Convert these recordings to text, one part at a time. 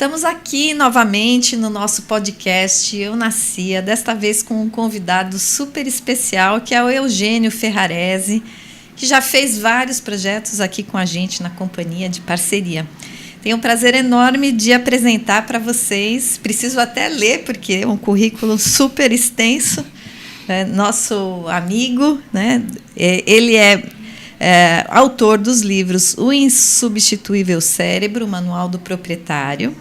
Estamos aqui novamente no nosso podcast Eu Nascia, desta vez com um convidado super especial, que é o Eugênio Ferrarese, que já fez vários projetos aqui com a gente na companhia de parceria. Tenho um prazer enorme de apresentar para vocês, preciso até ler, porque é um currículo super extenso, nosso amigo, né? Ele é autor dos livros O Insubstituível Cérebro, Manual do Proprietário,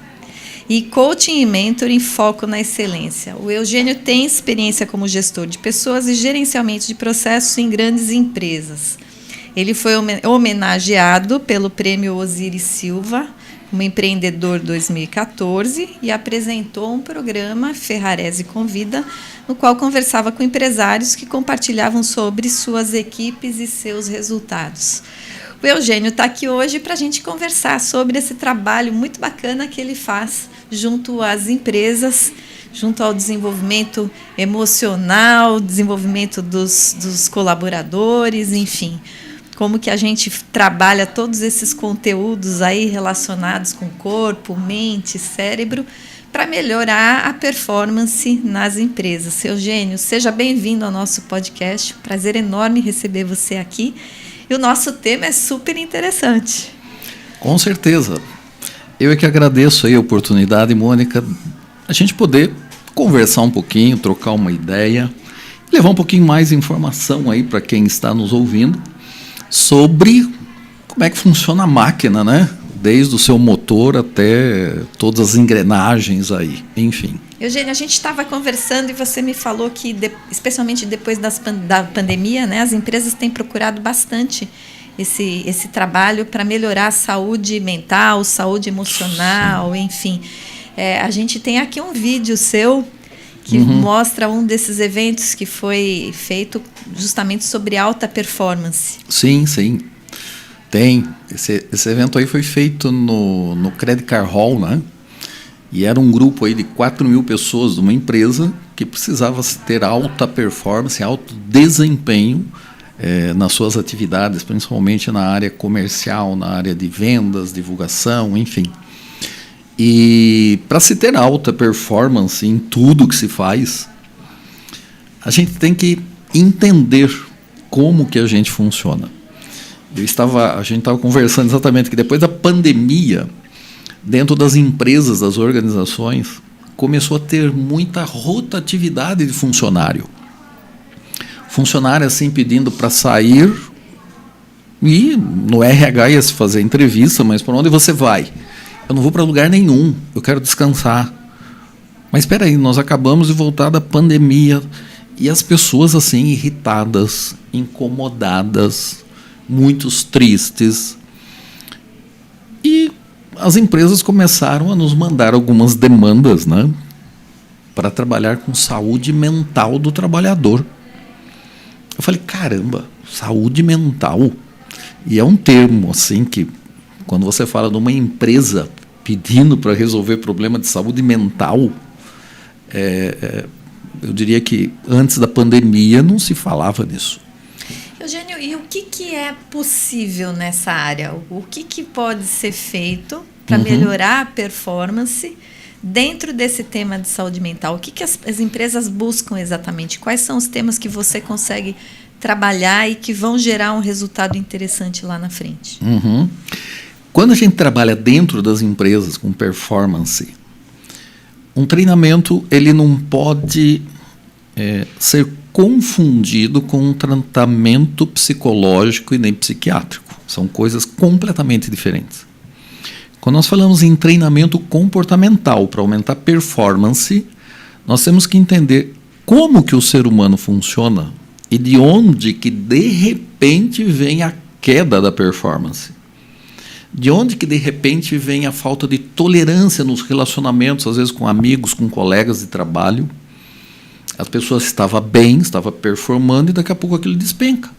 e Coaching e Mentoring, Foco na Excelência. O Eugênio tem experiência como gestor de pessoas e gerenciamento de processos em grandes empresas. Ele foi homenageado pelo Prêmio Osiris Silva como empreendedor 2014 e apresentou um programa, Ferrarese Convida, no qual conversava com empresários que compartilhavam sobre suas equipes e seus resultados. O Eugênio está aqui hoje para a gente conversar sobre esse trabalho muito bacana que ele faz junto às empresas, junto ao desenvolvimento emocional, desenvolvimento dos colaboradores, enfim. Como que a gente trabalha todos esses conteúdos aí relacionados com corpo, mente, cérebro, para melhorar a performance nas empresas. Eugênio, seja bem-vindo ao nosso podcast. Prazer enorme receber você aqui. E o nosso tema é super interessante. Com certeza. Eu é que agradeço aí a oportunidade, Mônica, a gente poder conversar um pouquinho, trocar uma ideia, levar um pouquinho mais de informação aí para quem está nos ouvindo sobre como é que funciona a máquina, né? Desde o seu motor até todas as engrenagens aí, enfim. Eugênio, a gente estava conversando e você me falou que, especialmente depois da pandemia, né, as empresas têm procurado bastante esse trabalho para melhorar a saúde mental, saúde emocional, enfim. A gente tem aqui um vídeo seu que mostra um desses eventos que foi feito justamente sobre alta performance. Sim, sim. Tem. Esse evento aí foi feito no Credit Card Hall, né? E era um grupo aí de 4.000 pessoas de uma empresa que precisava ter alta performance, alto desempenho nas suas atividades, principalmente na área comercial, na área de vendas, divulgação, enfim. E para se ter alta performance em tudo que se faz, a gente tem que entender como que a gente funciona. A gente estava conversando exatamente que depois da pandemia, dentro das empresas, das organizações, começou a ter muita rotatividade de funcionário. Funcionário assim pedindo para sair e no RH ia se fazer entrevista, mas por onde você vai? Eu não vou para lugar nenhum, eu quero descansar. Mas espera aí, nós acabamos de voltar da pandemia e as pessoas assim irritadas, incomodadas, muitos tristes. E as empresas começaram a nos mandar algumas demandas, né, para trabalhar com saúde mental do trabalhador. Eu falei, caramba, saúde mental. E é um termo assim que, quando você fala de uma empresa pedindo para resolver problema de saúde mental, eu diria que antes da pandemia não se falava nisso. Eugênio, e o que é possível nessa área? O que pode ser feito para melhorar a performance dentro desse tema de saúde mental? O que as empresas buscam exatamente? Quais são os temas que você consegue trabalhar e que vão gerar um resultado interessante lá na frente? Quando a gente trabalha dentro das empresas com performance, um treinamento ele não pode ser confundido com um tratamento psicológico e nem psiquiátrico. São coisas completamente diferentes. Quando nós falamos em treinamento comportamental para aumentar a performance, nós temos que entender como que o ser humano funciona e de onde que de repente vem a queda da performance. De onde que de repente vem a falta de tolerância nos relacionamentos, às vezes com amigos, com colegas de trabalho. As pessoas estavam bem, estavam performando e daqui a pouco aquilo despenca.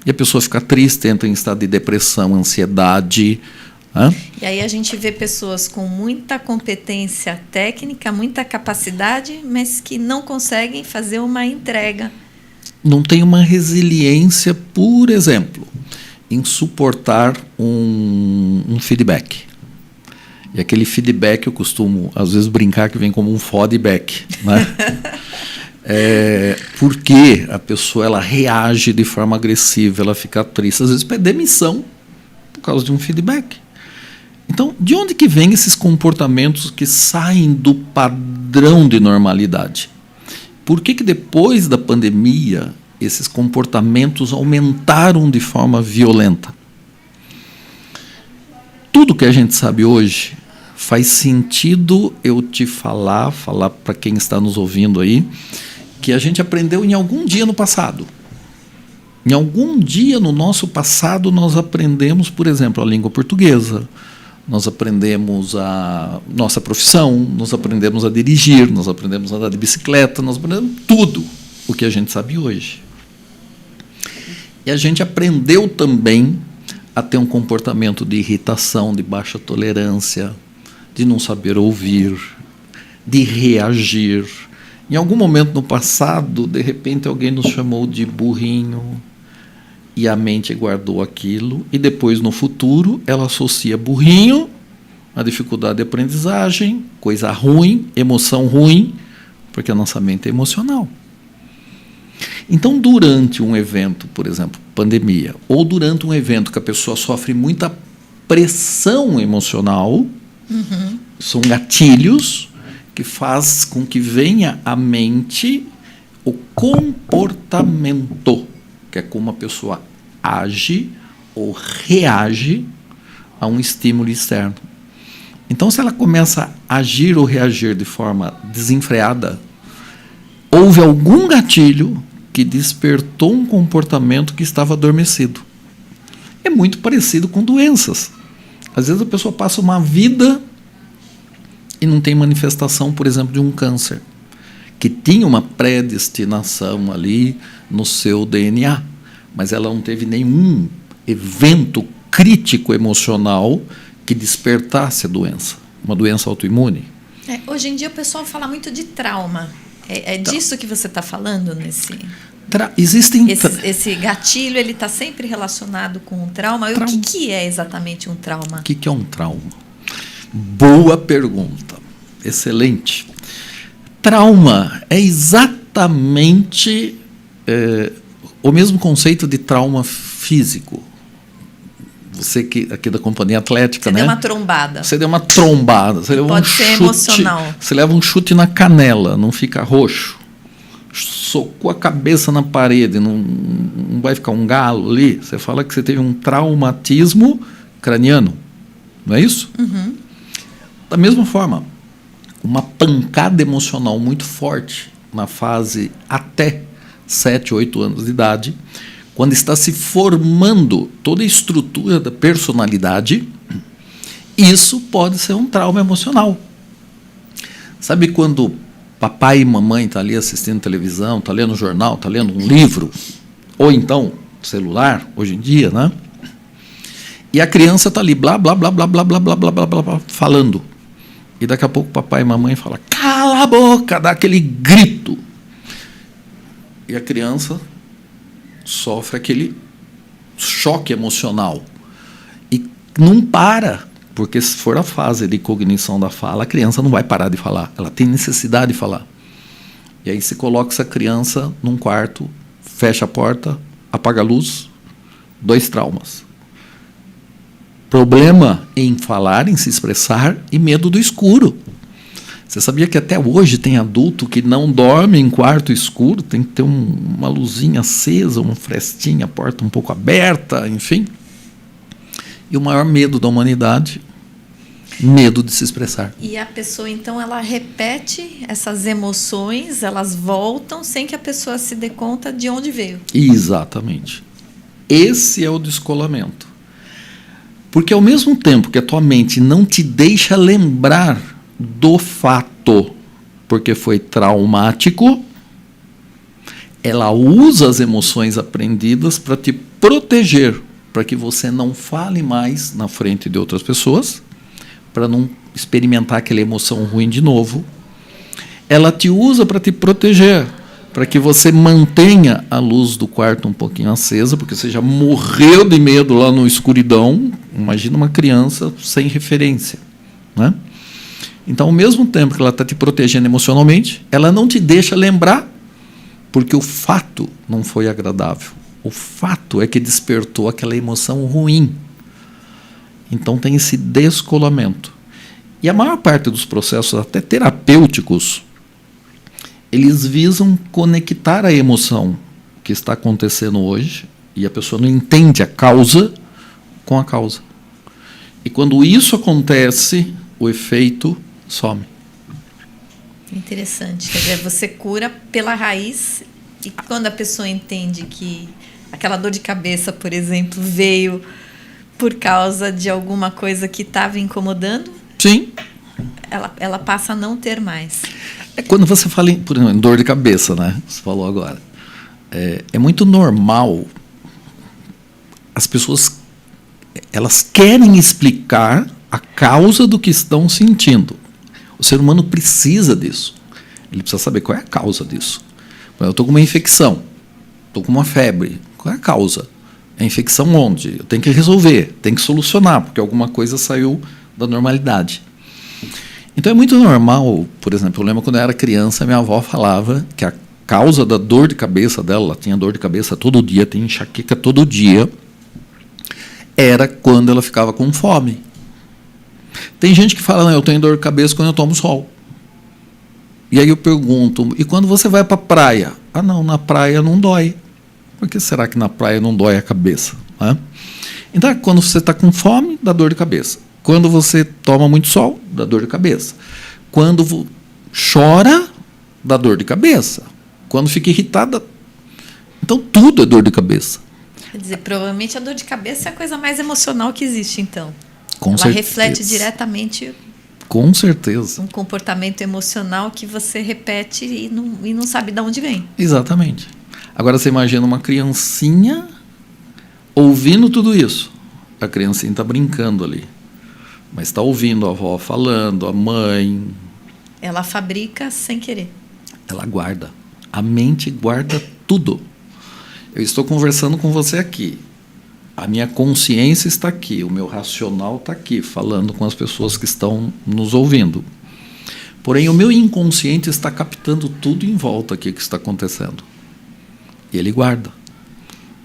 E a pessoa fica triste, entra em estado de depressão, ansiedade. E aí a gente vê pessoas com muita competência técnica, muita capacidade, mas que não conseguem fazer uma entrega. Não tem uma resiliência, por exemplo, em suportar um feedback. E aquele feedback, eu costumo, às vezes, brincar que vem como um feedback, né? Porque a pessoa ela reage de forma agressiva, ela fica triste, às vezes pede demissão por causa de um feedback. Então, de onde que vem esses comportamentos que saem do padrão de normalidade? Por que depois da pandemia esses comportamentos aumentaram de forma violenta? Tudo que a gente sabe hoje faz sentido eu te falar para quem está nos ouvindo aí, que a gente aprendeu em algum dia no passado. Em algum dia no nosso passado nós aprendemos, por exemplo, a língua portuguesa, nós aprendemos a nossa profissão, nós aprendemos a dirigir, nós aprendemos a andar de bicicleta, nós aprendemos tudo o que a gente sabe hoje. E a gente aprendeu também a ter um comportamento de irritação, de baixa tolerância, de não saber ouvir, de reagir. Em algum momento no passado, de repente, alguém nos chamou de burrinho e a mente guardou aquilo. E depois, no futuro, ela associa burrinho a dificuldade de aprendizagem, coisa ruim, emoção ruim, porque a nossa mente é emocional. Então, durante um evento, por exemplo, pandemia, ou durante um evento que a pessoa sofre muita pressão emocional, são gatilhos que faz com que venha à mente o comportamento, que é como a pessoa age ou reage a um estímulo externo. Então, se ela começa a agir ou reagir de forma desenfreada, houve algum gatilho que despertou um comportamento que estava adormecido. É muito parecido com doenças. Às vezes a pessoa passa uma vida e não tem manifestação, por exemplo, de um câncer, que tinha uma predestinação ali no seu DNA, mas ela não teve nenhum evento crítico emocional que despertasse a doença, uma doença autoimune. Hoje em dia o pessoal fala muito de trauma. É disso que você está falando nesse... Esse gatilho ele está sempre relacionado com o trauma. E o que é exatamente um trauma? O que é um trauma? Boa pergunta. Excelente. Trauma é exatamente o mesmo conceito de trauma físico. Você que aqui da Companhia Atlética, né? Você deu uma trombada. Você deu uma trombada. Você leva pode ser chute, emocional. Você leva um chute na canela, não fica roxo. Socou a cabeça na parede, não vai ficar um galo ali. Você fala que você teve um traumatismo craniano. Não é isso? Da mesma forma, uma pancada emocional muito forte na fase até 7, 8 anos de idade, quando está se formando toda a estrutura da personalidade, isso pode ser um trauma emocional. Sabe quando papai e mamãe estão ali assistindo televisão, estão lendo um jornal, estão lendo um livro, ou então celular, hoje em dia, né? E a criança está ali, blá, blá, blá, blá, blá, blá, blá, blá, blá, blá, blá, falando. E daqui a pouco papai e mamãe falam, cala a boca, dá aquele grito. E a criança sofre aquele choque emocional. E não para, porque se for a fase de cognição da fala, a criança não vai parar de falar, ela tem necessidade de falar. E aí se coloca essa criança num quarto, fecha a porta, apaga a luz, 2 traumas. Problema em falar, em se expressar e medo do escuro. Você sabia que até hoje tem adulto que não dorme em quarto escuro, tem que ter uma luzinha acesa, uma frestinha, a porta um pouco aberta, enfim. E o maior medo da humanidade, medo de se expressar. E a pessoa, então, ela repete essas emoções, elas voltam sem que a pessoa se dê conta de onde veio. Exatamente. Esse é o descolamento. Porque ao mesmo tempo que a tua mente não te deixa lembrar do fato, porque foi traumático, ela usa as emoções aprendidas para te proteger, para que você não fale mais na frente de outras pessoas, para não experimentar aquela emoção ruim de novo. Ela te usa para te proteger, para que você mantenha a luz do quarto um pouquinho acesa, porque você já morreu de medo lá no escuridão. Imagina uma criança sem referência, né? Então, ao mesmo tempo que ela está te protegendo emocionalmente, ela não te deixa lembrar, porque o fato não foi agradável. O fato é que despertou aquela emoção ruim. Então, tem esse descolamento. E a maior parte dos processos, até terapêuticos, eles visam conectar a emoção que está acontecendo hoje, e a pessoa não entende a causa com a causa. E quando isso acontece, o efeito some. Interessante. Quer dizer, você cura pela raiz, e quando a pessoa entende que aquela dor de cabeça, por exemplo, veio por causa de alguma coisa que estava incomodando, sim, ela passa a não ter mais. É quando você fala por exemplo, em dor de cabeça, né? Você falou agora. É muito normal. As pessoas, elas querem explicar a causa do que estão sentindo. O ser humano precisa disso. Ele precisa saber qual é a causa disso. Eu estou com uma infecção, estou com uma febre. Qual é a causa? É a infecção onde? Eu tenho que resolver, tenho que solucionar, porque alguma coisa saiu da normalidade. Então é muito normal, por exemplo, eu lembro quando eu era criança, minha avó falava que a causa da dor de cabeça dela, ela tinha dor de cabeça todo dia, tinha enxaqueca todo dia, era quando ela ficava com fome. Tem gente que fala, não, eu tenho dor de cabeça quando eu tomo sol. E aí eu pergunto, e quando você vai para a praia? Ah, não, na praia não dói. Por que será que na praia não dói a cabeça? Né? Então, quando você está com fome, dá dor de cabeça. Quando você toma muito sol, dá dor de cabeça. Quando chora, dá dor de cabeça. Quando fica irritada, então tudo é dor de cabeça. Quer dizer, provavelmente a dor de cabeça é a coisa mais emocional que existe, então. Com Ela certeza. reflete diretamente com certeza um comportamento emocional que você repete e não sabe de onde vem. Exatamente. Agora você imagina uma criancinha ouvindo tudo isso. A criancinha está brincando ali, mas está ouvindo a avó falando, a mãe. Ela fabrica sem querer. Ela guarda. A mente guarda tudo. Eu estou conversando com você aqui. A minha consciência está aqui, o meu racional está aqui, falando com as pessoas que estão nos ouvindo. Porém, o meu inconsciente está captando tudo em volta aqui que está acontecendo. E ele guarda.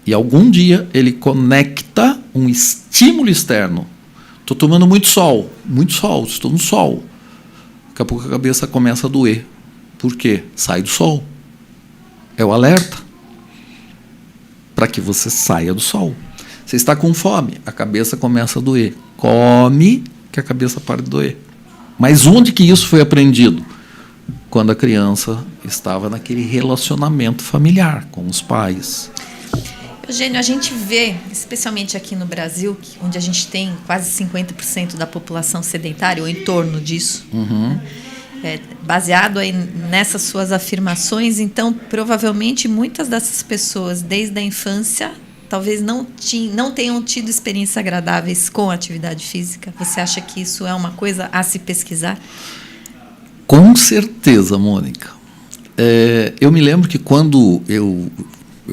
E algum dia ele conecta um estímulo externo. Estou tomando muito sol, estou no sol. Daqui a pouco a cabeça começa a doer. Por quê? Sai do sol. É o alerta para que você saia do sol. Você está com fome, a cabeça começa a doer. Come, que a cabeça para de doer. Mas onde que isso foi aprendido? Quando a criança estava naquele relacionamento familiar com os pais. Eugênio, a gente vê, especialmente aqui no Brasil, onde a gente tem quase 50% da população sedentária, ou em torno disso, baseado aí nessas suas afirmações, então, provavelmente, muitas dessas pessoas, desde a infância, talvez não tenham tido experiências agradáveis com a atividade física. Você acha que isso é uma coisa a se pesquisar? Com certeza, Mônica. Eu me lembro que quando eu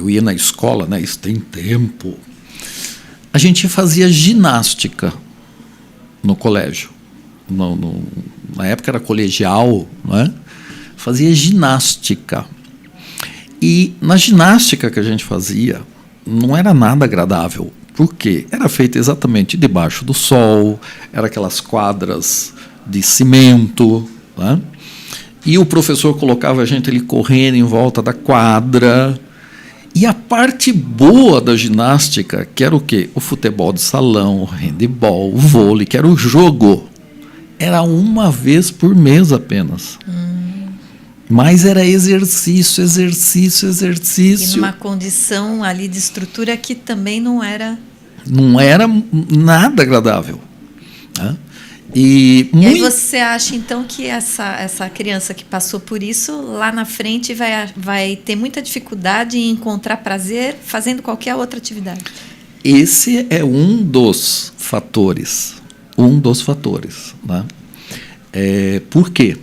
ia na escola, né, isso tem tempo, a gente fazia ginástica no colégio. Na época era colegial, né? Fazia ginástica. E na ginástica que a gente fazia, não era nada agradável. Por quê? Era feita exatamente debaixo do sol, era aquelas quadras de cimento, né? E o professor colocava a gente ali correndo em volta da quadra. E a parte boa da ginástica, que era o quê? O futebol de salão, o handebol, o vôlei, que era o jogo. Era uma vez por mês apenas. Mas era exercício. E numa condição ali de estrutura que também não era... Não era nada agradável. Né? E aí você acha, então, que essa criança que passou por isso, lá na frente vai ter muita dificuldade em encontrar prazer fazendo qualquer outra atividade? Esse é um dos fatores. Né? Por quê?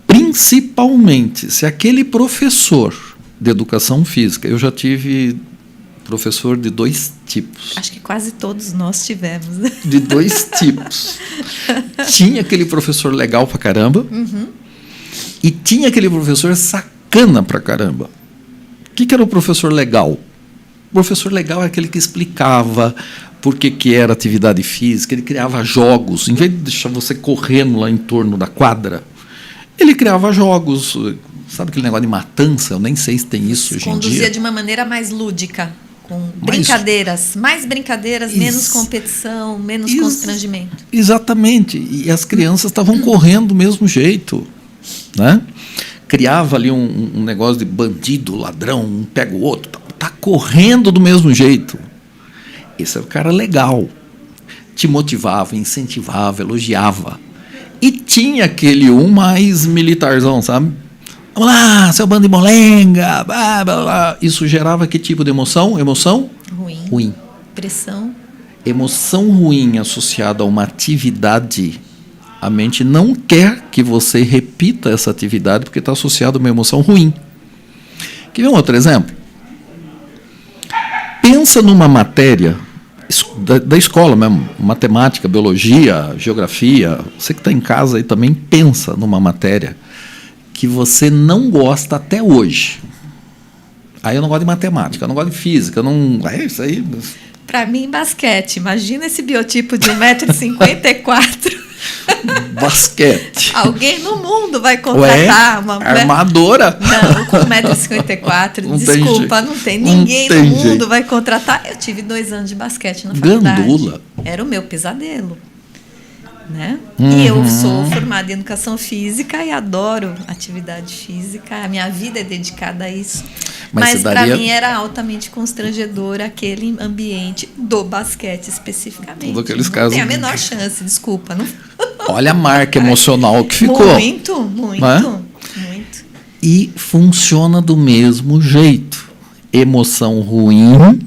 Principalmente se aquele professor de educação física, eu já tive professor de 2 tipos. Acho que quase todos nós tivemos. Né? De 2 tipos. Tinha aquele professor legal pra caramba. E tinha aquele professor sacana pra caramba. O que era o professor legal? O professor legal é aquele que explicava por que era atividade física, ele criava jogos. Em vez de deixar você correndo lá em torno da quadra, ele criava jogos. Sabe aquele negócio de matança? Eu nem sei se tem isso hoje em dia. Conduzia de uma maneira mais lúdica, com brincadeiras. Mais brincadeiras, menos competição, menos constrangimento. Exatamente. E as crianças estavam correndo do mesmo jeito. Né? Criava ali um negócio de bandido, ladrão, um pega o outro. Está correndo do mesmo jeito. Esse era o cara legal. Te motivava, incentivava, elogiava. E tinha aquele mais militarzão, sabe? Vamos lá, seu bando de molenga, blá, blá, blá. Isso gerava que tipo de emoção? Emoção? Ruim. Pressão. Emoção ruim associada a uma atividade, a mente não quer que você repita essa atividade porque está associada a uma emoção ruim. Quer ver um outro exemplo? Pensa numa matéria da escola mesmo, matemática, biologia, geografia. Você que está em casa aí também pensa numa matéria que você não gosta até hoje. Aí eu não gosto de matemática, eu não gosto de física, é isso aí. Para mim, basquete. Imagina esse biotipo de 1,54 m. Basquete. Alguém no mundo vai contratar uma armadora? Não, com 1,54 m. Desculpa, não tem. Ninguém no mundo vai contratar. Eu tive 2 anos de basquete na faculdade. Gandula. Era o meu pesadelo. Né? E eu sou formada em educação física e adoro atividade física. A minha vida é dedicada a isso. Mas para mim era altamente constrangedor aquele ambiente do basquete especificamente. Todos aqueles não casos. Tem a menor chance, desculpa. Não... Olha a marca emocional que ficou. Muito. E funciona do mesmo jeito. Emoção ruim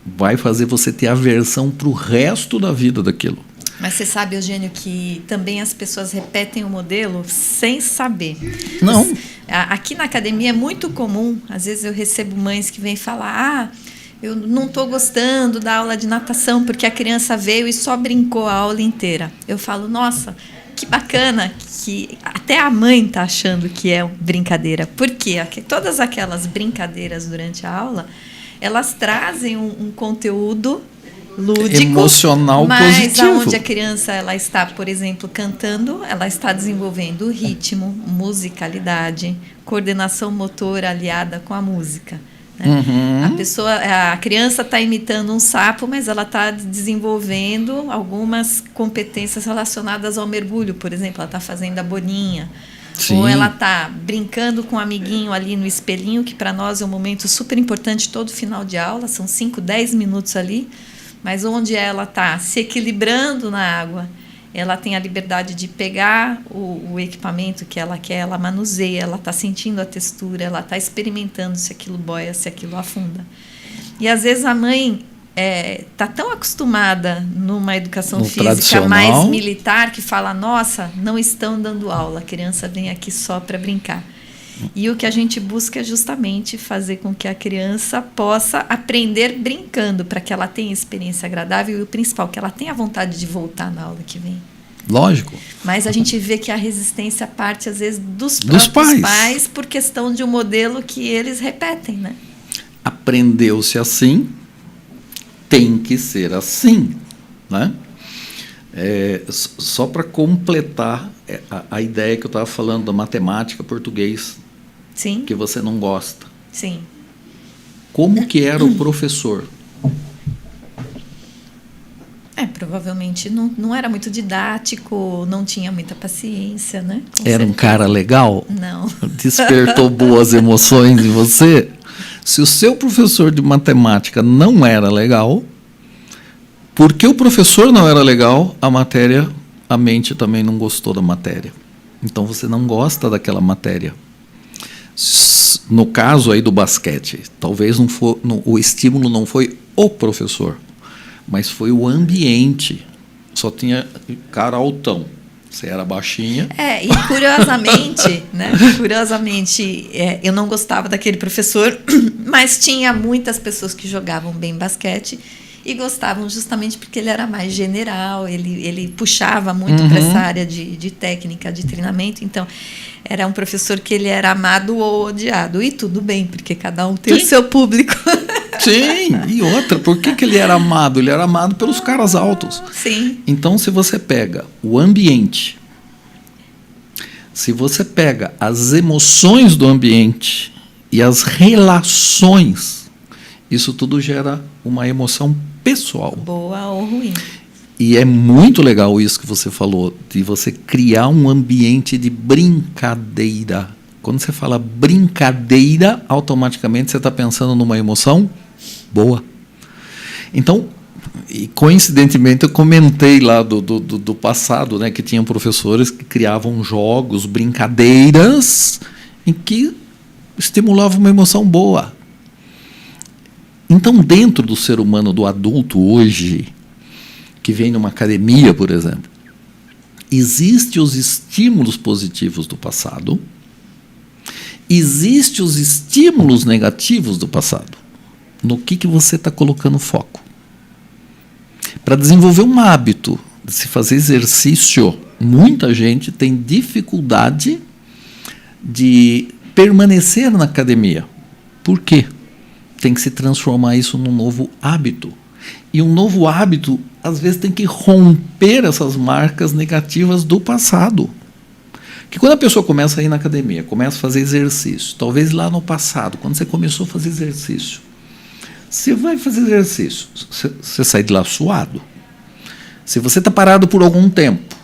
vai fazer você ter aversão para o resto da vida daquilo. Mas você sabe, Eugênio, que também as pessoas repetem o modelo sem saber. Não. Aqui na academia é muito comum, às vezes eu recebo mães que vêm falar: eu não estou gostando da aula de natação porque a criança veio e só brincou a aula inteira. Eu falo: nossa, que bacana que até a mãe está achando que é brincadeira. Por quê? Todas aquelas brincadeiras durante a aula, elas trazem um conteúdo lúdico, emocional, mas positivo. Mas onde a criança ela está, por exemplo, cantando, ela está desenvolvendo ritmo, musicalidade, coordenação motora aliada com a música. Né? A criança está imitando um sapo, mas ela está desenvolvendo algumas competências relacionadas ao mergulho, por exemplo, ela está fazendo a bolinha. Sim. Ou ela está brincando com um amiguinho ali no espelhinho, que para nós é um momento super importante todo final de aula, são 5, 10 minutos ali. Mas onde ela está se equilibrando na água, ela tem a liberdade de pegar o equipamento que ela quer, ela manuseia, ela está sentindo a textura, ela está experimentando se aquilo boia, se aquilo afunda. E às vezes a mãe está tão acostumada numa educação física mais militar que fala: nossa, não estão dando aula, a criança vem aqui só para brincar. E o que a gente busca é justamente fazer com que a criança possa aprender brincando, para que ela tenha experiência agradável e o principal, que ela tenha vontade de voltar na aula que vem. Lógico. Mas a gente vê que a resistência parte, às vezes, dos próprios pais por questão de um modelo que eles repetem, né? Aprendeu-se assim, tem que ser assim, né? Só para completar a ideia que eu estava falando da matemática, português. Sim. Que você não gosta. Sim. Como que era o professor? Provavelmente não era muito didático, não tinha muita paciência, né? Era um cara legal? Não. Despertou boas emoções em você? Se o seu professor de matemática não era legal, porque o professor não era legal, a mente também não gostou da matéria. Então você não gosta daquela matéria. No caso aí do basquete, talvez o estímulo não foi o professor, mas foi o ambiente. Só tinha cara altão. Você era baixinha. E curiosamente, né? Eu não gostava daquele professor, Mas tinha muitas pessoas que jogavam bem basquete e gostavam justamente porque ele era mais general, ele puxava muito para essa área de técnica, de treinamento. Então, era um professor que ele era amado ou odiado. E tudo bem, porque cada um tem o seu público. Sim, e outra, por que ele era amado? Ele era amado pelos caras altos. Sim. Então, se você pega o ambiente, se você pega as emoções do ambiente e as relações, isso tudo gera uma emoção pessoal. Boa ou ruim. E é muito legal isso que você falou, de você criar um ambiente de brincadeira. Quando você fala brincadeira, automaticamente você está pensando numa emoção boa. Então, e coincidentemente, eu comentei lá do passado, né, que tinham professores que criavam jogos, brincadeiras, em que estimulavam uma emoção boa. Então, dentro do ser humano, do adulto hoje, que vem numa academia, por exemplo, existem os estímulos positivos do passado, existem os estímulos negativos do passado. No que você está colocando foco? Para desenvolver um hábito de se fazer exercício, muita gente tem dificuldade de permanecer na academia. Por quê? Tem que se transformar isso num novo hábito. E um novo hábito, às vezes, tem que romper essas marcas negativas do passado. Que quando a pessoa começa a ir na academia, começa a fazer exercício, talvez lá no passado, quando você começou a fazer exercício, você vai fazer exercício, você sai de lá suado. Se você está parado por algum tempo,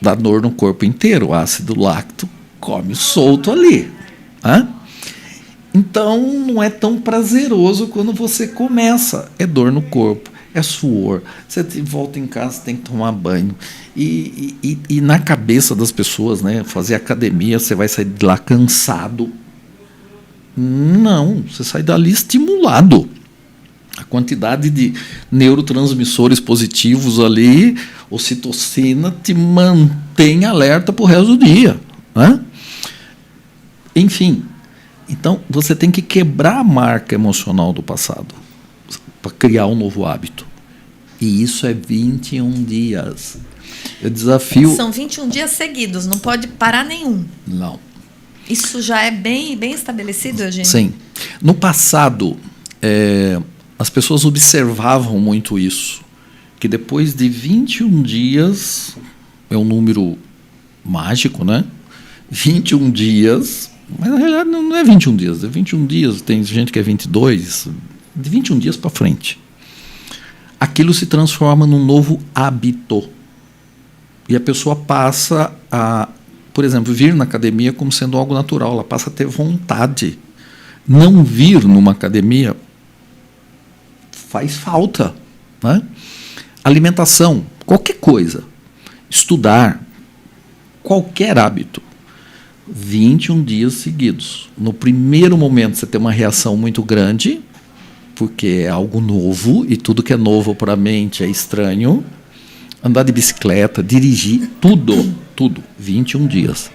dá dor no corpo inteiro, o ácido láctico come solto ali. Hã? Então, não é tão prazeroso quando você começa. É dor no corpo, é suor. Você volta em casa, tem que tomar banho. E na cabeça das pessoas, né, fazer academia, você vai sair de lá cansado. Não, você sai dali estimulado. A quantidade de neurotransmissores positivos ali, ocitocina, te mantém alerta para o resto do dia. Né? Enfim, então você tem que quebrar a marca emocional do passado para criar um novo hábito. E isso é 21 dias. Eu desafio... São 21 dias seguidos, não pode parar nenhum. Não. Isso já é bem estabelecido, Eugênio? Sim. No passado, as pessoas observavam muito isso, que depois de 21 dias, é um número mágico, né? 21 dias, mas na realidade não é 21 dias, é 21 dias, tem gente que é 22, de 21 dias para frente. Aquilo se transforma num novo hábito. E a pessoa passa a, por exemplo, vir na academia como sendo algo natural, ela passa a ter vontade. Não vir numa academia faz falta. Né? Alimentação, qualquer coisa. Estudar, qualquer hábito. 21 dias seguidos. No primeiro momento você tem uma reação muito grande, porque é algo novo, e tudo que é novo para a mente é estranho. Andar de bicicleta, dirigir, tudo, 21 dias.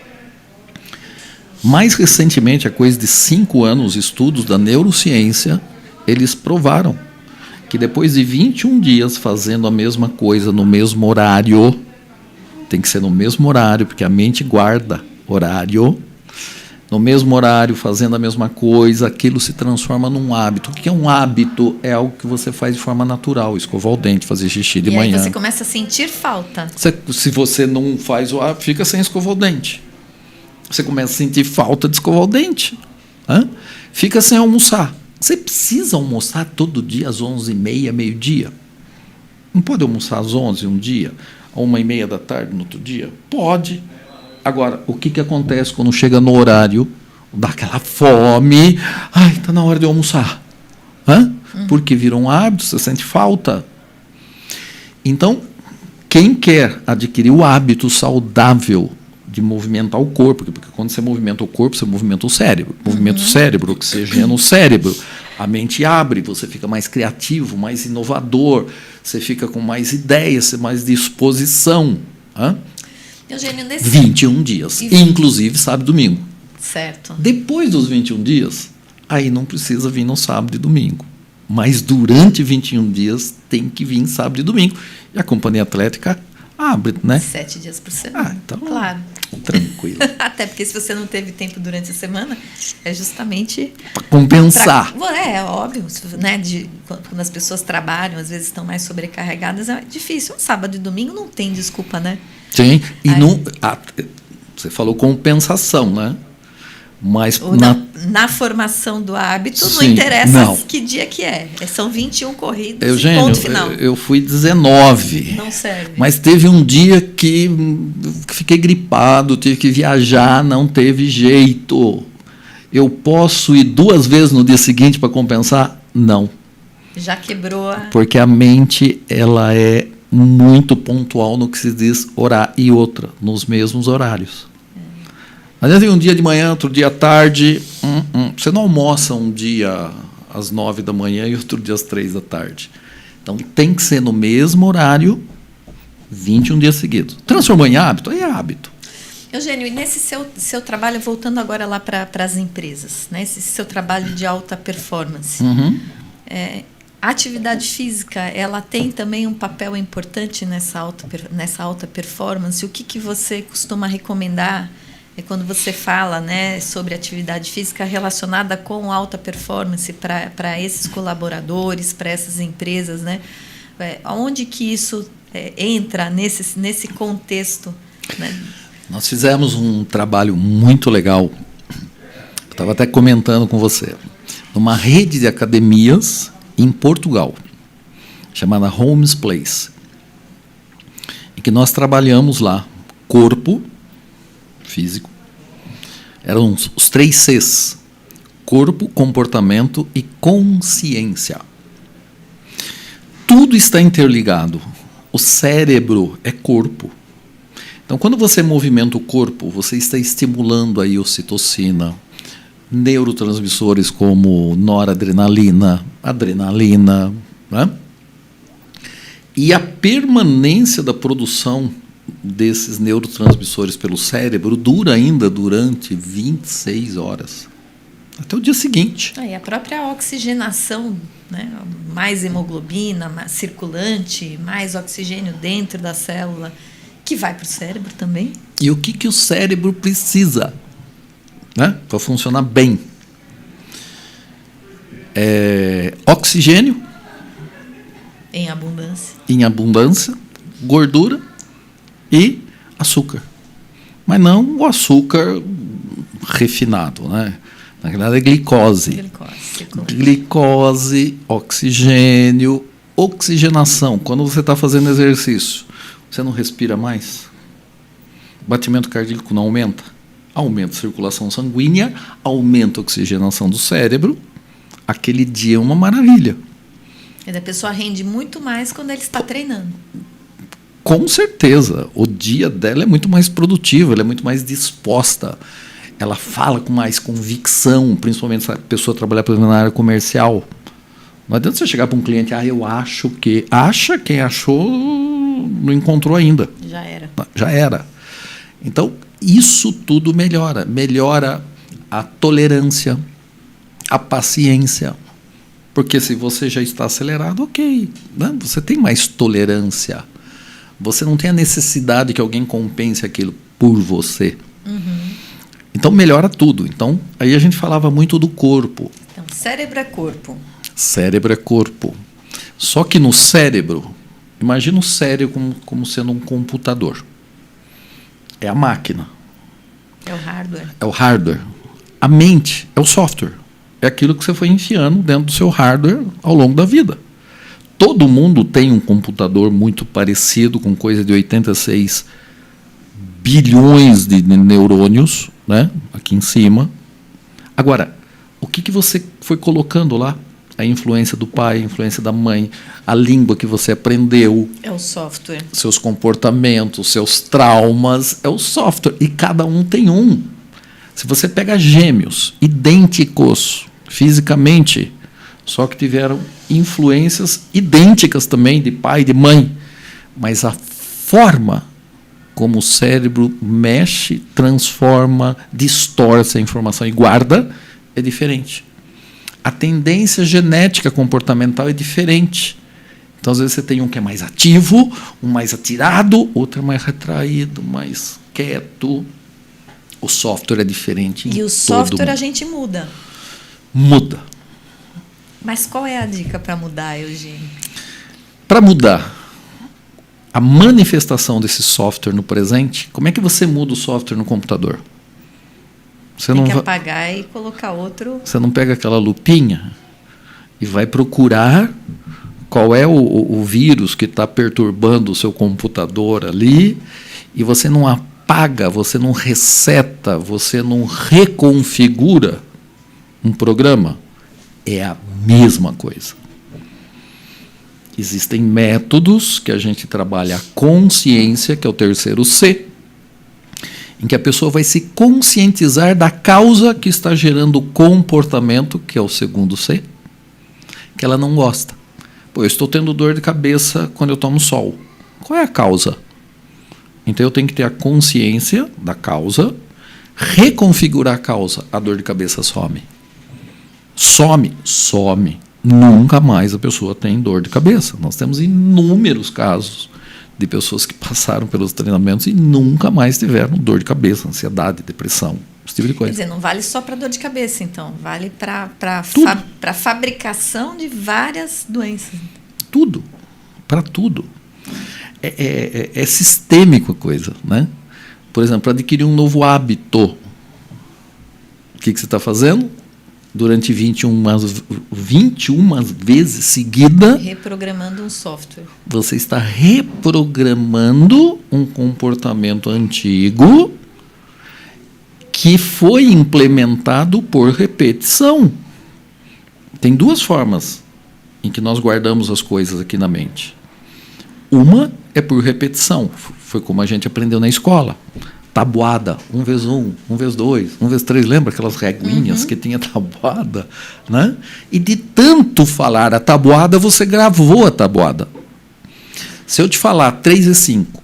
Mais recentemente, há coisa de 5 anos, estudos da neurociência, eles provaram que depois de 21 dias fazendo a mesma coisa no mesmo horário, tem que ser no mesmo horário, porque a mente guarda horário, no mesmo horário, fazendo a mesma coisa, aquilo se transforma num hábito. O que é um hábito? É algo que você faz de forma natural, escovar o dente, fazer xixi de manhã. E aí você começa a sentir falta. Se você não faz o hábito, fica sem escovar o dente. Você começa a sentir falta de escovar o dente. Fica sem almoçar. Você precisa almoçar todo dia às 11h30, meio-dia? Não pode almoçar às 11h um dia, a 1h30 da tarde no outro dia? Pode. Agora, o que acontece quando chega no horário, dá aquela fome, está na hora de eu almoçar. Porque virou um hábito, você sente falta. Então, quem quer adquirir o hábito saudável de movimentar o corpo, porque quando você movimenta o corpo, você movimenta o cérebro. Movimenta o cérebro, oxigena o cérebro, a mente abre, você fica mais criativo, mais inovador, você fica com mais ideias, mais disposição. Eugênio, 21 dias, inclusive sábado e domingo. Certo. Depois dos 21 dias, aí não precisa vir no sábado e domingo. Mas durante 21 dias tem que vir sábado e domingo. E a companhia atlética abre, né? 7 dias por semana. Então, claro. Tranquilo. Até porque se você não teve tempo durante a semana, é justamente... Para compensar. É óbvio, né? Quando as pessoas trabalham, às vezes estão mais sobrecarregadas, é difícil. Um sábado e domingo não tem desculpa, né? Sim, e você falou compensação, né? Mas na formação do hábito, não sim, interessa que dia que é. São 21 corridas, Eugênio, ponto final. Eu fui 19. Não serve. Mas teve um dia que fiquei gripado, tive que viajar, não teve jeito. Eu posso ir 2 vezes no dia seguinte para compensar? Não. Já quebrou a... Porque a mente, ela é muito pontual no que se diz orar. E outra, nos mesmos horários. Às vezes um dia de manhã, outro dia à tarde. Você não almoça um dia às 9 da manhã e outro dia às 3 da tarde. Então, tem que ser no mesmo horário, 21 dias seguidos. Transformou em hábito? É hábito. Eugênio, e nesse seu trabalho, voltando agora lá para as empresas, né? Esse seu trabalho de alta performance, a atividade física, ela tem também um papel importante nessa alta performance? O que você costuma recomendar quando você fala, né, sobre atividade física relacionada com alta performance para esses colaboradores, para essas empresas, né? Onde que isso entra nesse contexto, né? Nós fizemos um trabalho muito legal, eu estava até comentando com você, numa rede de academias em Portugal, chamada Homes Place, em que nós trabalhamos lá corpo físico. Eram os 3 Cs: corpo, comportamento e consciência. Tudo está interligado. O cérebro é corpo. Então, quando você movimenta o corpo, você está estimulando aí ocitocina, neurotransmissores como noradrenalina, adrenalina, né? E a permanência da produção desses neurotransmissores pelo cérebro dura ainda durante 26 horas, até o dia seguinte. E a própria oxigenação, né? Mais hemoglobina, mais circulante, mais oxigênio dentro da célula, que vai para o cérebro também. E o que o cérebro precisa, né, para funcionar bem? Oxigênio em abundância. Gordura e açúcar. Mas não o açúcar refinado, né? Na verdade é glicose. Glicose, oxigênio, oxigenação. Quando você está fazendo exercício, você não respira mais? O batimento cardíaco não aumenta? Aumenta a circulação sanguínea, aumenta a oxigenação do cérebro. Aquele dia é uma maravilha. E a pessoa rende muito mais quando ele está treinando. Com certeza, o dia dela é muito mais produtivo, ela é muito mais disposta, ela fala com mais convicção, principalmente se a pessoa trabalhar na área comercial. Não adianta você chegar para um cliente, eu acho que... Acha, quem achou não encontrou ainda. Já era. Então, isso tudo melhora. Melhora a tolerância, a paciência. Porque se você já está acelerado, ok, né? Você tem mais tolerância. Você não tem a necessidade que alguém compense aquilo por você. Então, melhora tudo. Então, aí a gente falava muito do corpo. Então, cérebro é corpo. Cérebro é corpo. Só que no cérebro, imagina o cérebro como sendo um computador. É a máquina. É o hardware. É o hardware. A mente é o software. É aquilo que você foi enfiando dentro do seu hardware ao longo da vida. Todo mundo tem um computador muito parecido, com coisa de 86 bilhões de neurônios, né? Aqui em cima. Agora, o que você foi colocando lá? A influência do pai, a influência da mãe, a língua que você aprendeu. É o software. Seus comportamentos, seus traumas, é o software. E cada um tem um. Se você pega gêmeos, idênticos fisicamente, só que tiveram influências idênticas também de pai e de mãe, mas a forma como o cérebro mexe, transforma, distorce a informação e guarda é diferente. A tendência genética comportamental é diferente. Então, às vezes, você tem um que é mais ativo, um mais atirado, outro é mais retraído, mais quieto. O software é diferente. E o software a gente muda. Muda. Mas qual é a dica para mudar, Eugênio? Para mudar a manifestação desse software no presente, como é que você muda o software no computador? Você tem que apagar e colocar outro. Você não pega aquela lupinha e vai procurar qual é o vírus que está perturbando o seu computador ali, e você não apaga, você não reseta, você não reconfigura um programa. É a mesma coisa. Existem métodos que a gente trabalha a consciência, que é o terceiro C, em que a pessoa vai se conscientizar da causa que está gerando o comportamento, que é o segundo C, que ela não gosta. Pô, eu estou tendo dor de cabeça quando eu tomo sol. Qual é a causa? Então eu tenho que ter a consciência da causa, reconfigurar a causa. A dor de cabeça some. Some. Nunca mais a pessoa tem dor de cabeça. Nós temos inúmeros casos de pessoas que passaram pelos treinamentos e nunca mais tiveram dor de cabeça, ansiedade, depressão, esse tipo de coisa. Quer dizer, não vale só para dor de cabeça, então. Vale para a fabricação de várias doenças. Tudo. Para tudo. É sistêmico a coisa, né? Por exemplo, para adquirir um novo hábito, o que você está fazendo? Durante 21 vezes seguida, reprogramando um software. Você está reprogramando um comportamento antigo que foi implementado por repetição. Tem duas formas em que nós guardamos as coisas aqui na mente. Uma é por repetição. Foi como a gente aprendeu na escola. Tabuada, 1 vezes 1, 1 vezes 2, 1 vezes 3, lembra aquelas reguinhas que tinha tabuada? Né? E de tanto falar a tabuada, você gravou a tabuada. Se eu te falar 3 vezes 5...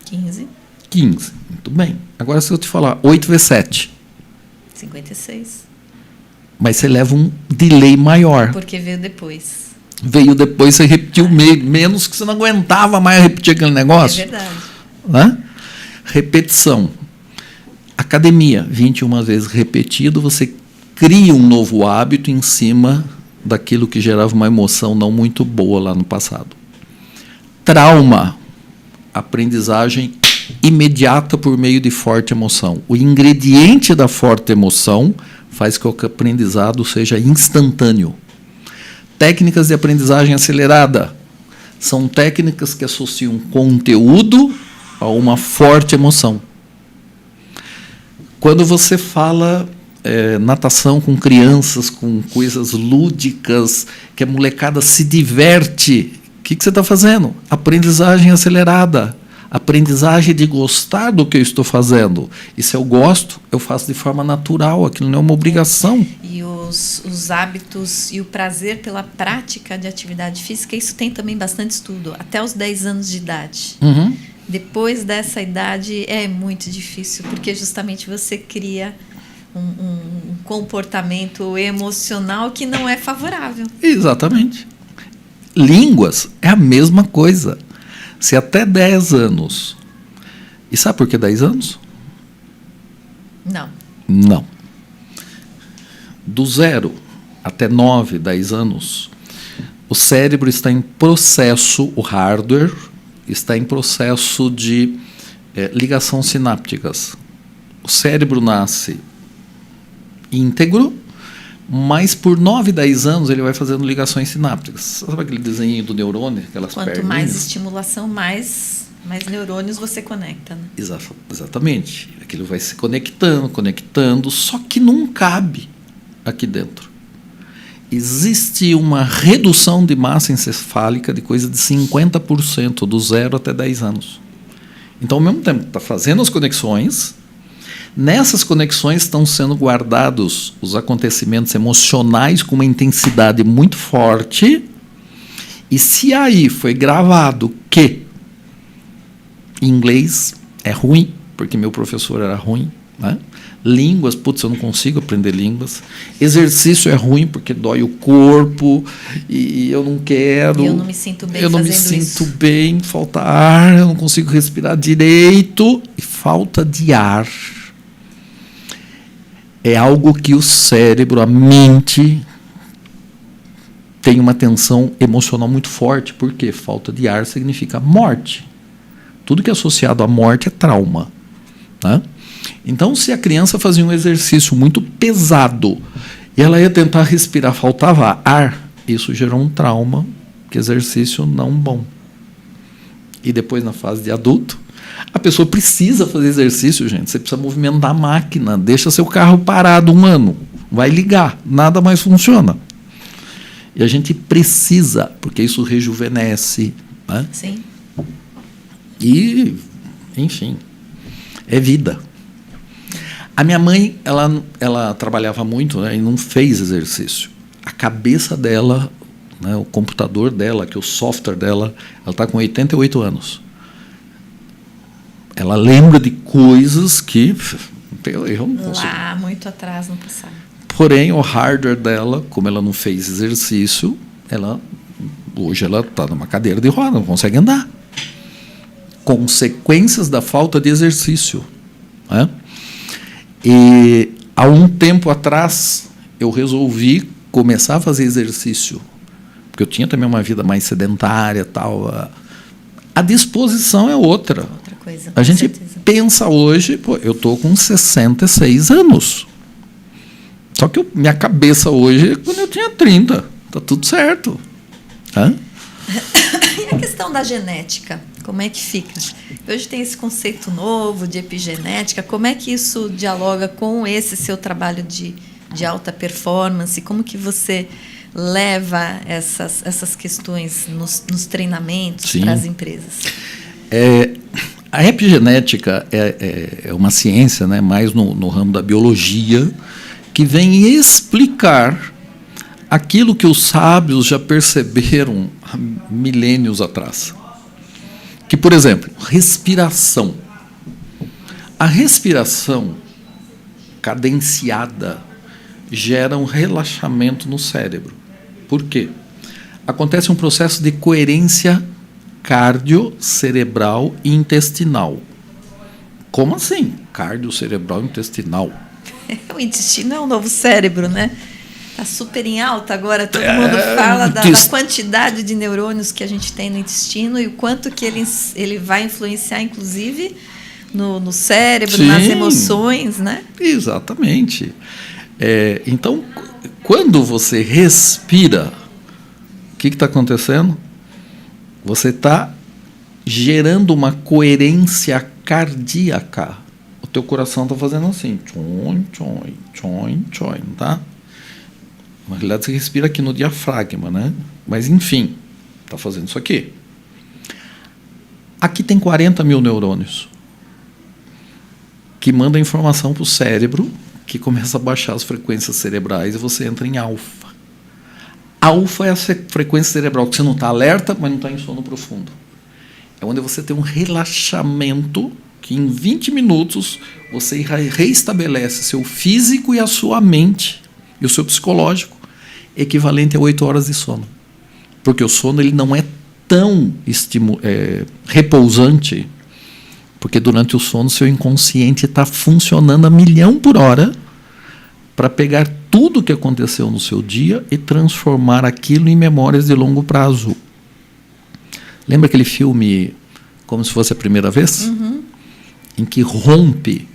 15. 15, muito bem. Agora, se eu te falar 8 vezes 7... 56. Mas você leva um delay maior. Porque veio depois. Veio depois, você repetiu menos, que você não aguentava mais repetir aquele negócio. É verdade. Né? Repetição. Academia, 21 vezes repetido, você cria um novo hábito em cima daquilo que gerava uma emoção não muito boa lá no passado. Trauma, aprendizagem imediata por meio de forte emoção. O ingrediente da forte emoção faz com que o aprendizado seja instantâneo. Técnicas de aprendizagem acelerada são técnicas que associam conteúdo a uma forte emoção. Quando você fala natação com crianças, com coisas lúdicas, que a molecada se diverte, o que você está fazendo? Aprendizagem acelerada. Aprendizagem de gostar do que eu estou fazendo. E se eu gosto, eu faço de forma natural, aquilo não é uma obrigação. E os hábitos e o prazer pela prática de atividade física, isso tem também bastante estudo, até os 10 anos de idade. Uhum. Depois dessa idade é muito difícil, porque justamente você cria um comportamento emocional que não é favorável. Exatamente. Línguas é a mesma coisa. Se até 10 anos... E sabe por que 10 anos? Não. Do 0 até 9, 10 anos, o cérebro está em processo, o hardware está em processo de ligação sinápticas. O cérebro nasce íntegro, mas por 9, 10 anos ele vai fazendo ligações sinápticas. Sabe aquele desenho do neurônio? Aquelas Quanto perninhas? mais estimulação, mais neurônios você conecta. Né? Exatamente. Aquilo vai se conectando, só que não cabe aqui dentro. Existe uma redução de massa encefálica de coisa de 50% do 0 até 10 anos. Então, ao mesmo tempo que está fazendo as conexões, nessas conexões estão sendo guardados os acontecimentos emocionais com uma intensidade muito forte. E se aí foi gravado que inglês é ruim, porque meu professor era ruim, né? Línguas, putz, eu não consigo aprender línguas. Exercício é ruim porque dói o corpo e eu não quero. E eu não me sinto bem fazendo isso. Eu não me sinto bem, falta ar, eu não consigo respirar direito. E falta de ar é algo que o cérebro, a mente, tem uma tensão emocional muito forte. Por quê? Falta de ar significa morte. Tudo que é associado à morte é trauma. Tá? Então, se a criança fazia um exercício muito pesado e ela ia tentar respirar, faltava ar, isso gerou um trauma, que exercício não bom. E depois, na fase de adulto, a pessoa precisa fazer exercício, gente. Você precisa movimentar a máquina, deixa seu carro parado 1 ano, vai ligar, nada mais funciona. E a gente precisa, porque isso rejuvenesce. Né? Sim. E, enfim, é vida. A minha mãe, ela trabalhava muito, né, e não fez exercício. A cabeça dela, né, o computador dela, que é o software dela, ela está com 88 anos. Ela lembra de coisas que eu não consigo. Lá, muito atrás no passado. Porém, o hardware dela, como ela não fez exercício, hoje ela está numa cadeira de roda, não consegue andar. Consequências da falta de exercício. Né? E há um tempo atrás eu resolvi começar a fazer exercício, porque eu tinha também uma vida mais sedentária, tal. A disposição é outra. Outra coisa. A gente certeza. Pensa hoje, pô, eu estou com 66 anos. Só que minha cabeça hoje é quando eu tinha 30. Tá tudo certo. Hã? E a questão da genética, como é que fica? Hoje tem esse conceito novo de epigenética, como é que isso dialoga com esse seu trabalho de alta performance? Como que você leva essas questões nos treinamentos para as empresas? A epigenética é uma ciência, né, mais no ramo da biologia, que vem explicar aquilo que os sábios já perceberam há milênios atrás. Que, por exemplo, respiração. A respiração cadenciada gera um relaxamento no cérebro. Por quê? Acontece um processo de coerência cardio-cerebral e intestinal. Como assim? Cardio-cerebral e intestinal? O intestino é o novo cérebro, né? Está super em alta agora, todo mundo fala da quantidade de neurônios que a gente tem no intestino e o quanto que ele vai influenciar, inclusive, no cérebro, sim, nas emoções, né? Exatamente. Então, quando você respira, o que está acontecendo? Você está gerando uma coerência cardíaca. O teu coração está fazendo assim, tchon, tchon, tchon, tchon, tá? Na realidade, você respira aqui no diafragma, né? Mas, enfim, está fazendo isso aqui. Aqui tem 40 mil neurônios que mandam informação para o cérebro, que começa a baixar as frequências cerebrais e você entra em alfa. Alfa é a frequência cerebral que você não está alerta, mas não está em sono profundo. É onde você tem um relaxamento que em 20 minutos você reestabelece seu físico e a sua mente e o seu psicológico, equivalente a 8 horas de sono. Porque o sono ele não é tão repousante, porque durante o sono seu inconsciente está funcionando a 1.000.000 por hora para pegar tudo o que aconteceu no seu dia e transformar aquilo em memórias de longo prazo. Lembra aquele filme Como se Fosse a Primeira Vez? Uhum. Em que rompe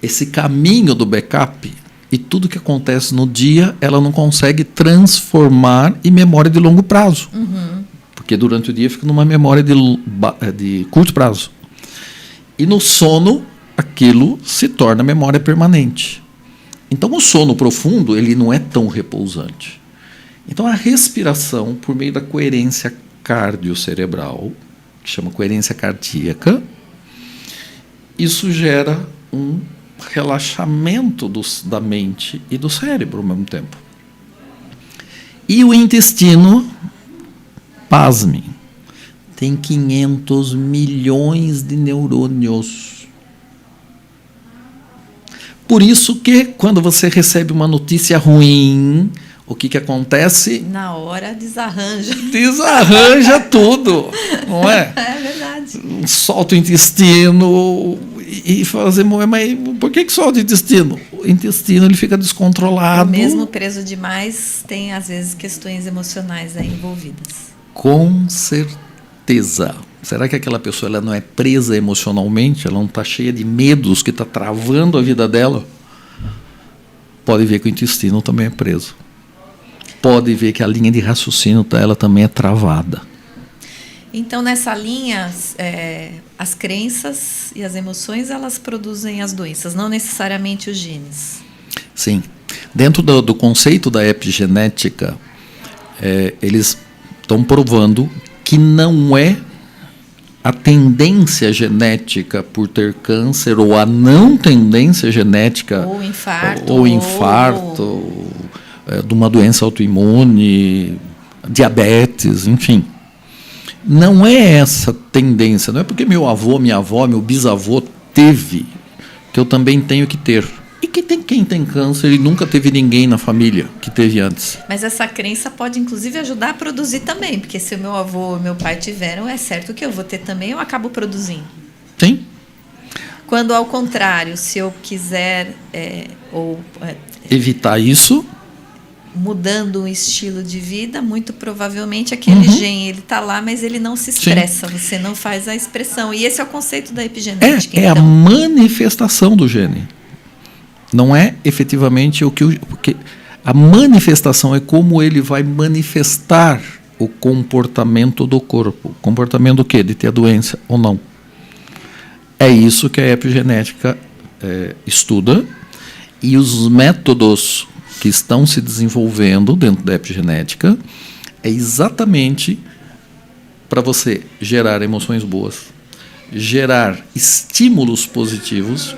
esse caminho do backup e tudo que acontece no dia ela não consegue transformar em memória de longo prazo. Uhum. Porque durante o dia fica numa memória de curto prazo. E no sono, aquilo se torna memória permanente. Então, o sono profundo ele não é tão repousante. Então, a respiração, por meio da coerência cardiocerebral, que chama coerência cardíaca, isso gera um relaxamento da mente e do cérebro ao mesmo tempo. E o intestino, pasmem, tem 500 milhões de neurônios. Por isso que quando você recebe uma notícia ruim, o que acontece? Na hora desarranja. Desarranja tudo, não é? É verdade. Solta o intestino e fazer, mas por que solta o intestino? O intestino ele fica descontrolado. Mesmo preso demais, tem às vezes questões emocionais aí envolvidas. Com certeza. Será que aquela pessoa ela não é presa emocionalmente? Ela não está cheia de medos que está travando a vida dela? Pode ver que o intestino também é preso. Pode ver que a linha de raciocínio ela também é travada. Então, nessa linha, as crenças e as emoções, elas produzem as doenças, não necessariamente os genes. Sim. Dentro do conceito da epigenética, eles estão provando que não é a tendência genética por ter câncer ou a não tendência genética ou infarto de uma doença autoimune, diabetes, enfim. Não é essa tendência, não é porque meu avô, minha avó, meu bisavô teve, que eu também tenho que ter. E quem tem câncer e nunca teve ninguém na família que teve antes. Mas essa crença pode, inclusive, ajudar a produzir também, porque se o meu avô e meu pai tiveram, é certo que eu vou ter também, eu acabo produzindo. Sim. Quando, ao contrário, se eu quiser evitar isso, mudando o estilo de vida, muito provavelmente aquele gene ele está lá, mas ele não se expressa. Sim. Você não faz a expressão. E esse é o conceito da epigenética. É então. A manifestação do gene. Não é efetivamente porque a manifestação é como ele vai manifestar o comportamento do corpo. Comportamento do quê? De ter a doença ou não. É isso que a epigenética estuda, e os métodos que estão se desenvolvendo dentro da epigenética é exatamente para você gerar emoções boas, gerar estímulos positivos,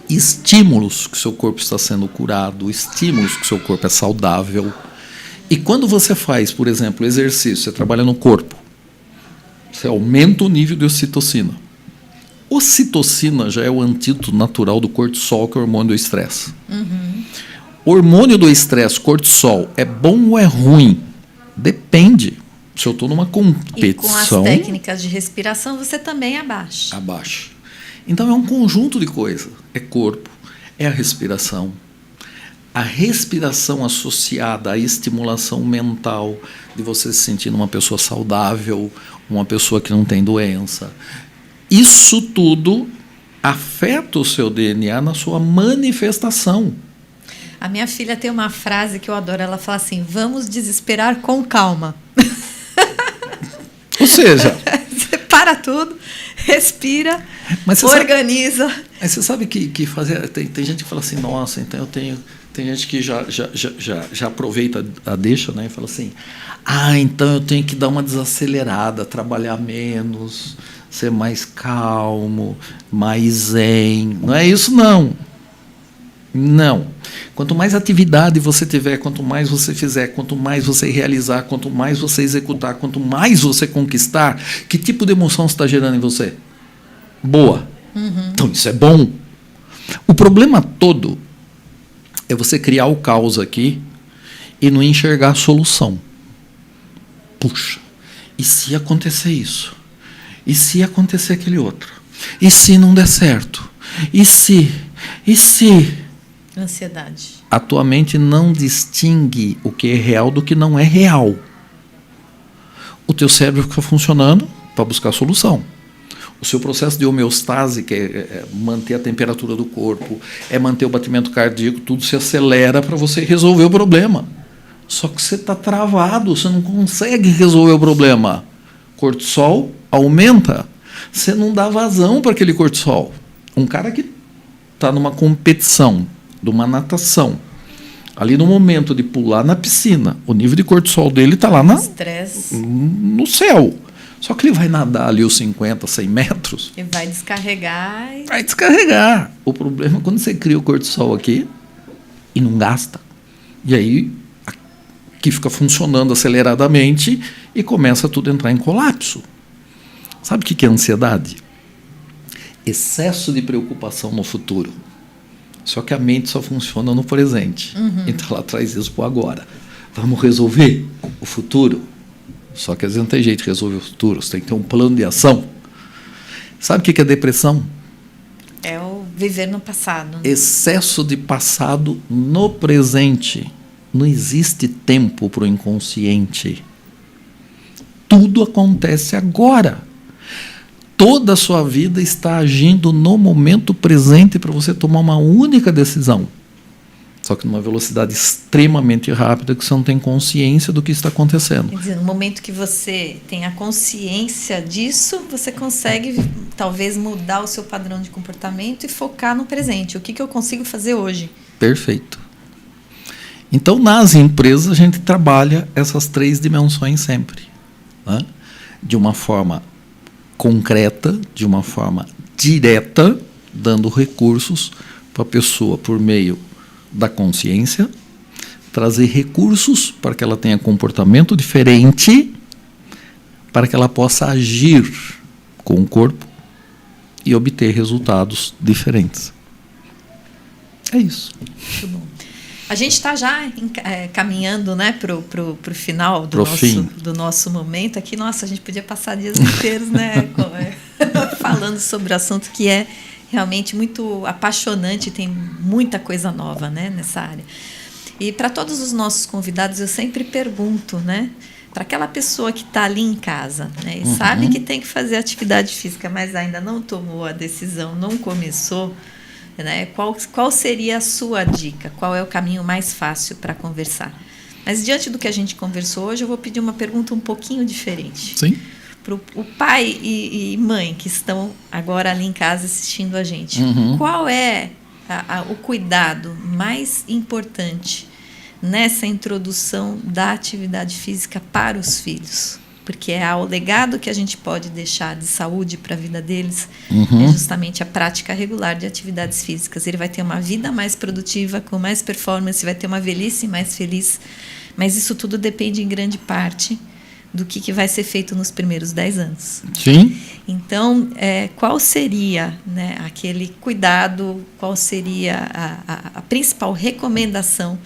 estímulos que o seu corpo está sendo curado, estímulos que o seu corpo é saudável. E quando você faz, por exemplo, exercício, você trabalha no corpo, você aumenta o nível de ocitocina. Ocitocina já é o antídoto natural do cortisol, que é o hormônio do estresse. O hormônio do estresse, cortisol, é bom ou é ruim? Depende. Se eu estou numa competição... E com as técnicas de respiração, você também abaixa. Abaixa. Então, é um conjunto de coisas. É corpo, é a respiração associada à estimulação mental, de você se sentir uma pessoa saudável, uma pessoa que não tem doença. Isso tudo afeta o seu DNA na sua manifestação. A minha filha tem uma frase que eu adoro. Ela fala assim: vamos desesperar com calma. Ou seja... Você para tudo, respira, organiza. Mas você sabe que fazer... Tem gente que fala assim, nossa, então eu tenho... Tem gente que já aproveita a deixa, né, e fala assim, então eu tenho que dar uma desacelerada, trabalhar menos, ser mais calmo, mais zen. Não é isso, não. Não. Quanto mais atividade você tiver, quanto mais você fizer, quanto mais você realizar, quanto mais você executar, quanto mais você conquistar, que tipo de emoção você está gerando em você? Boa. Então isso é bom. O problema todo é você criar o caos aqui e não enxergar a solução. Puxa, e se acontecer isso? E se acontecer aquele outro? E se não der certo? E se? Ansiedade. A tua mente não distingue o que é real do que não é real. O teu cérebro fica funcionando para buscar a solução. O seu processo de homeostase, que é manter a temperatura do corpo, é manter o batimento cardíaco, tudo se acelera para você resolver o problema. Só que você está travado, você não consegue resolver o problema. Cortisol aumenta, você não dá vazão para aquele cortisol. Um cara que está numa competição, de uma natação, ali no momento de pular na piscina, o nível de cortisol dele está lá no céu. Só que ele vai nadar ali os 50, 100 metros. E vai descarregar. Vai descarregar. O problema é quando você cria o cortisol aqui e não gasta. E aí, aqui fica funcionando aceleradamente e começa tudo a entrar em colapso. Sabe o que é ansiedade? Excesso de preocupação no futuro. Só que a mente só funciona no presente. Então ela traz isso para o agora. Vamos resolver o futuro. Só que às vezes não tem jeito de resolver o futuro. Você tem que ter um plano de ação. Sabe o que é depressão? É o viver no passado. Excesso de passado no presente. Não existe tempo para o inconsciente. Tudo acontece agora. Toda a sua vida está agindo no momento presente para você tomar uma única decisão. Só que numa velocidade extremamente rápida que você não tem consciência do que está acontecendo. Quer dizer, no momento que você tem a consciência disso, você consegue talvez mudar o seu padrão de comportamento e focar no presente. O que eu consigo fazer hoje? Perfeito. Então, nas empresas, a gente trabalha essas 3 dimensões sempre. Né? De uma forma concreta, de uma forma direta, dando recursos para a pessoa por meio da consciência, trazer recursos para que ela tenha comportamento diferente, para que ela possa agir com o corpo e obter resultados diferentes. É isso. Muito bom. A gente está já caminhando, né, pro final do nosso momento aqui. Nossa, a gente podia passar dias inteiros, né, falando sobre o assunto que é realmente muito apaixonante, tem muita coisa nova, né, nessa área. E para todos os nossos convidados, eu sempre pergunto, né, para aquela pessoa que está ali em casa, né, e sabe que tem que fazer atividade física, mas ainda não tomou a decisão, não começou, né, qual seria a sua dica? Qual é o caminho mais fácil para conversar? Mas diante do que a gente conversou hoje, eu vou pedir uma pergunta um pouquinho diferente. Sim. Para o pai e mãe que estão agora ali em casa assistindo a gente. Qual é o cuidado mais importante nessa introdução da atividade física para os filhos? Porque é o legado que a gente pode deixar de saúde para a vida deles, é justamente a prática regular de atividades físicas. Ele vai ter uma vida mais produtiva, com mais performance, vai ter uma velhice mais feliz, mas isso tudo depende em grande parte do que vai ser feito nos primeiros 10 anos. Sim. Então, qual seria, né, aquele cuidado, qual seria a principal recomendação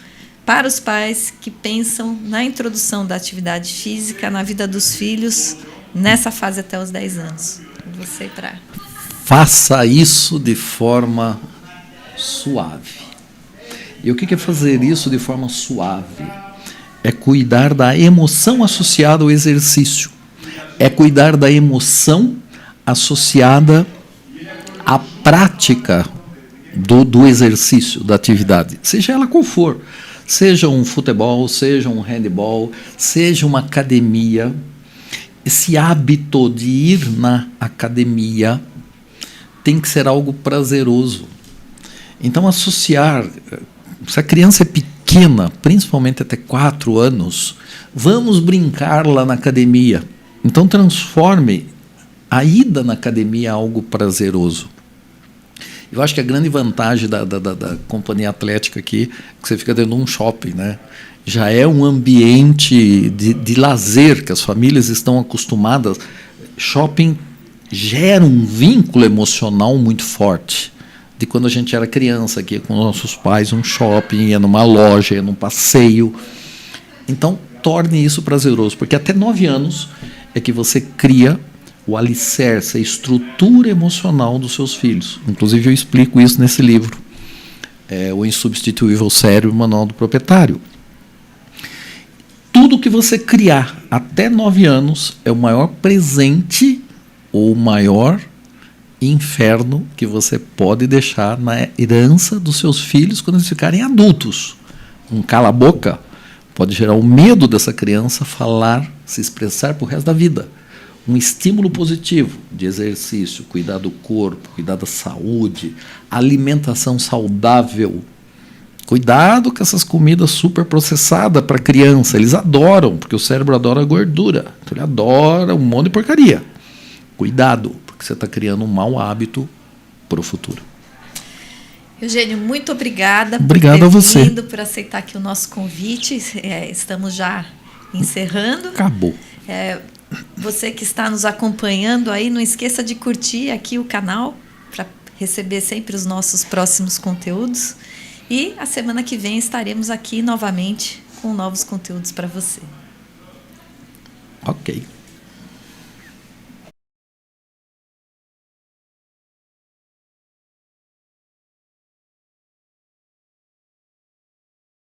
para os pais que pensam na introdução da atividade física na vida dos filhos nessa fase até os 10 anos? Você para. Faça isso de forma suave. E o que é fazer isso de forma suave? É cuidar da emoção associada ao exercício. É cuidar da emoção associada à prática do exercício, da atividade. Seja ela qual for. Seja um futebol, seja um handebol, seja uma academia. Esse hábito de ir na academia tem que ser algo prazeroso. Então, associar... Se a criança é pequena, principalmente até 4 anos, vamos brincar lá na academia. Então transforme a ida na academia em algo prazeroso. Eu acho que a grande vantagem da companhia atlética aqui é que você fica dentro de um shopping, né? Já é um ambiente de lazer que as famílias estão acostumadas. Shopping gera um vínculo emocional muito forte. De quando a gente era criança, que ia com nossos pais um shopping, ia numa loja, ia num passeio. Então, torne isso prazeroso, porque até 9 anos é que você cria o alicerce, a estrutura emocional dos seus filhos. Inclusive, eu explico isso nesse livro, O Insubstituível Cérebro, Manual do Proprietário. Tudo que você criar até 9 anos é o maior presente ou o maior inferno que você pode deixar na herança dos seus filhos quando eles ficarem adultos. Um cala-boca pode gerar o medo dessa criança falar, se expressar para o resto da vida. Um estímulo positivo de exercício, cuidar do corpo, cuidar da saúde, alimentação saudável. Cuidado com essas comidas super processadas para criança. Eles adoram, porque o cérebro adora gordura. Então ele adora um monte de porcaria. Cuidado, porque você está criando um mau hábito para o futuro. Eugênio, muito obrigada por ter vindo, por aceitar aqui o nosso convite. Estamos já encerrando. Acabou. Você que está nos acompanhando aí, não esqueça de curtir aqui o canal para receber sempre os nossos próximos conteúdos. E a semana que vem estaremos aqui novamente com novos conteúdos para você. Ok.